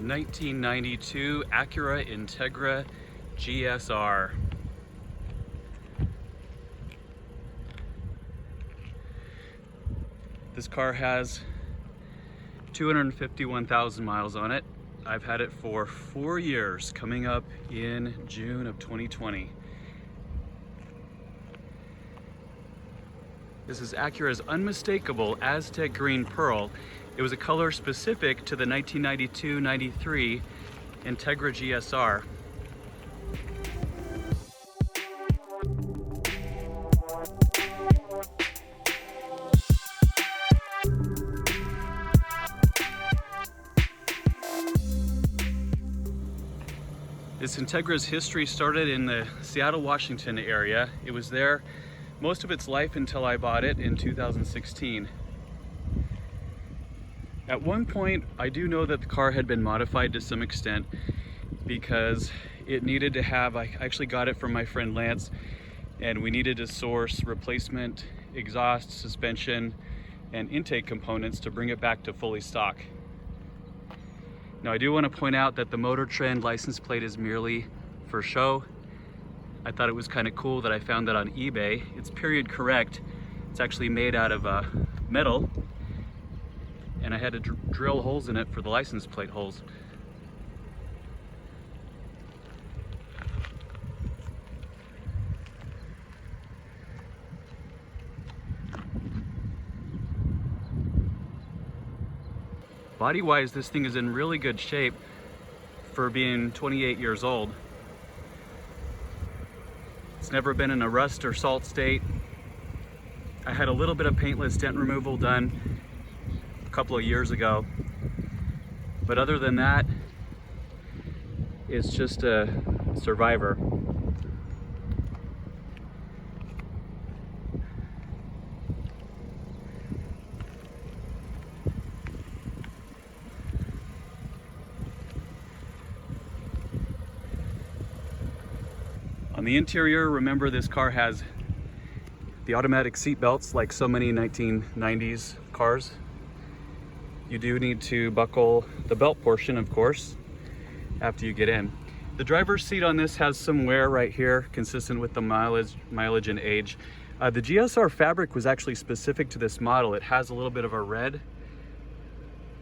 1992 Acura Integra GS-R. This car has 251,000 miles on it. I've had it for 4 years, coming up in June of 2020. This is Acura's unmistakable Aztec green pearl. It was a color specific to the 1992-93 Integra GS-R. This Integra's history started in the Seattle, Washington area. It was there most of its life until I bought it in 2016. At one point, I do know that the car had been modified to some extent because it needed to have, I actually got it from my friend Lance, and we needed to source replacement exhaust, suspension, and intake components to bring it back to fully stock. Now, I do want to point out that the Motor Trend license plate is merely for show. I thought it was kind of cool that I found that on eBay. It's period correct. It's actually made out of metal, and I had to drill holes in it for the license plate holes. Body-wise, this thing is in really good shape for being 28 years old. It's never been in a rust or salt state. I had a little bit of paintless dent removal done a couple of years ago. But other than that, it's just a survivor. On the interior, remember this car has the automatic seat belts like so many 1990s cars. You do need to buckle the belt portion, of course, after you get in. The driver's seat on this has some wear right here, consistent with the mileage and age. The GS-R fabric was actually specific to this model. It has a little bit of a red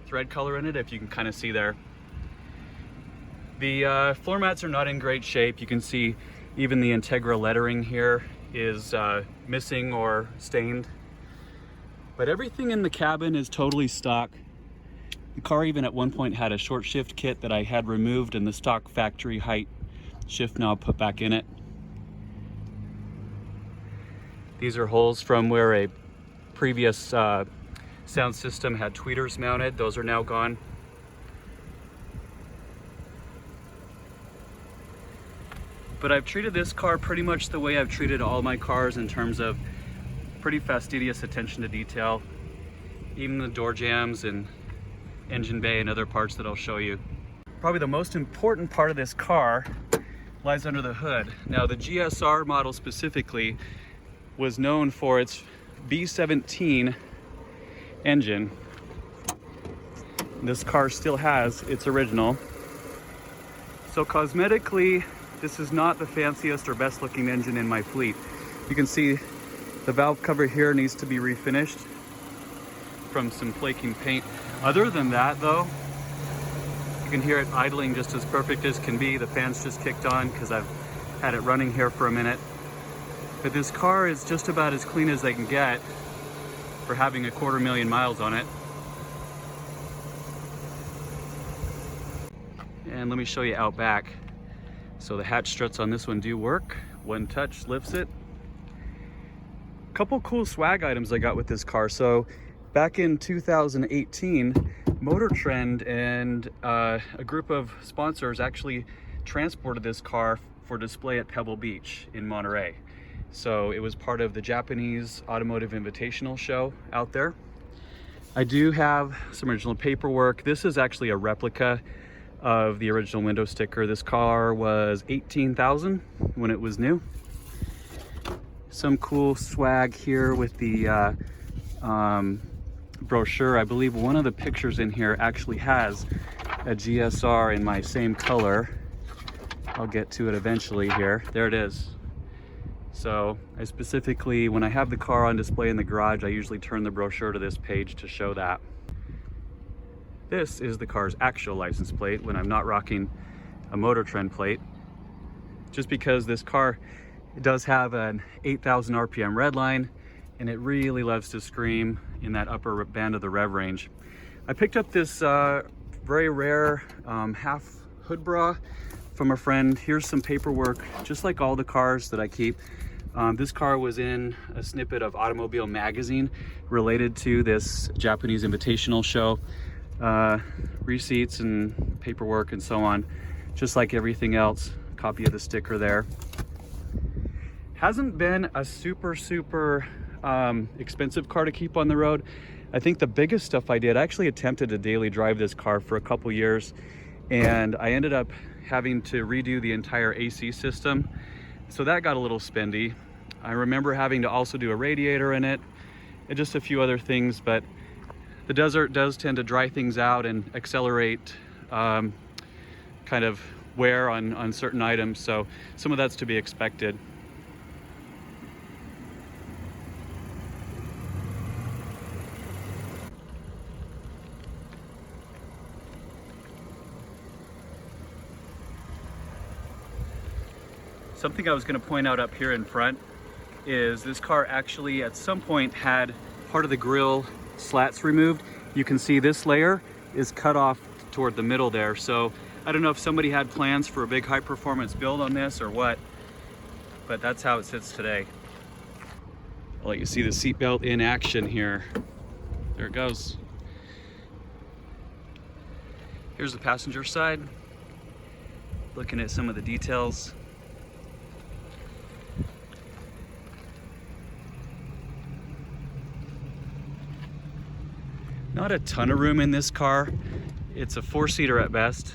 thread color in it, if you can kind of see there. The floor mats are not in great shape. You can see even the Integra lettering here is missing or stained. But everything in the cabin is totally stock. The car even at one point had a short shift kit that I had removed and the stock factory height shift knob put back in it. These are holes from where a previous sound system had tweeters mounted. Those are now gone. But I've treated this car pretty much the way I've treated all my cars in terms of pretty fastidious attention to detail, even the door jambs and engine bay and other parts that I'll show you. Probably the most important part of this car lies under the hood. Now, the GS-R model specifically was known for its V17 engine. This car still has its original. So cosmetically, this is not the fanciest or best looking engine in my fleet. You can see the valve cover here needs to be refinished from some flaking paint. Other than that though, you can hear it idling just as perfect as can be. The fan's just kicked on because I've had it running here for a minute. But this car is just about as clean as they can get for having 250,000 miles on it. And let me show you out back. So the hatch struts on this one do work. One touch lifts it. Couple cool swag items I got with this car. So back in 2018, Motor Trend and a group of sponsors actually transported this car for display at Pebble Beach in Monterey. So it was part of the Japanese Automotive Invitational show out there. I do have some original paperwork. This is actually a replica of the original window sticker. This car was $18,000 when it was new. Some cool swag here with the brochure. I believe one of the pictures in here actually has a GS-R in my same color. I'll get to it eventually here. There it is. So I specifically, when I have the car on display in the garage, I usually turn the brochure to this page to show that. This is the car's actual license plate when I'm not rocking a Motor Trend plate. Just because this car does have an 8,000 RPM red line, and it really loves to scream in that upper band of the rev range. I picked up this very rare half hood bra from a friend. Here's some paperwork, just like all the cars that I keep. This car was in a snippet of Automobile Magazine related to this Japanese invitational show. Receipts and paperwork and so on, just like everything else. Copy of the sticker there. Hasn't been a super expensive car to keep on the road. I think the biggest stuff I did, I actually attempted to daily drive this car for a couple years, and I ended up having to redo the entire AC system. So that got a little spendy. I remember having to also do a radiator in it and just a few other things, but the desert does tend to dry things out and accelerate kind of wear on certain items. So some of that's to be expected. Something I was going to point out up here in front is this car actually at some point had part of the grille slats removed. You can see this layer is cut off toward the middle there. So I don't know if somebody had plans for a big high performance build on this or what, but that's how it sits today. I'll let you see the seatbelt in action here. There it goes. Here's the passenger side. Looking at some of the details. Not a ton of room in this car. It's a 4-seater at best.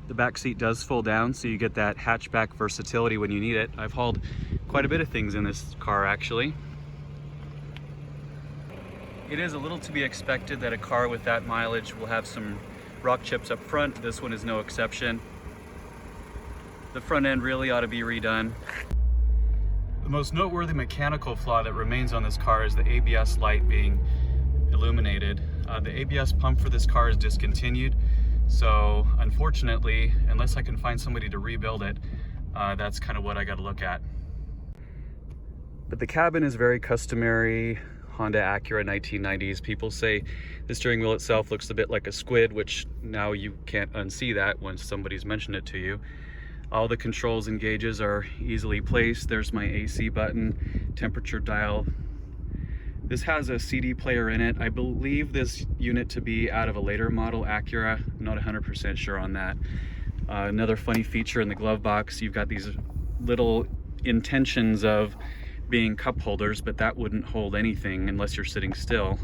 The back seat does fold down, so you get that hatchback versatility when you need it. I've hauled quite a bit of things in this car, actually. It is a little to be expected that a car with that mileage will have some rock chips up front. This one is no exception. The front end really ought to be redone. The most noteworthy mechanical flaw that remains on this car is the ABS light being illuminated. The ABS pump for this car is discontinued, so unfortunately, unless I can find somebody to rebuild it, that's kind of what I got to look at. But the cabin is very customary Honda Acura 1990s. People say the steering wheel itself looks a bit like a squid, which now you can't unsee that once somebody's mentioned it to you. All the controls and gauges are easily placed. There's my AC button, temperature dial. This has a CD player in it. I believe this unit to be out of a later model Acura. I'm not 100% sure on that. Another funny feature in the glove box, you've got these little intentions of being cup holders, but that wouldn't hold anything unless you're sitting still.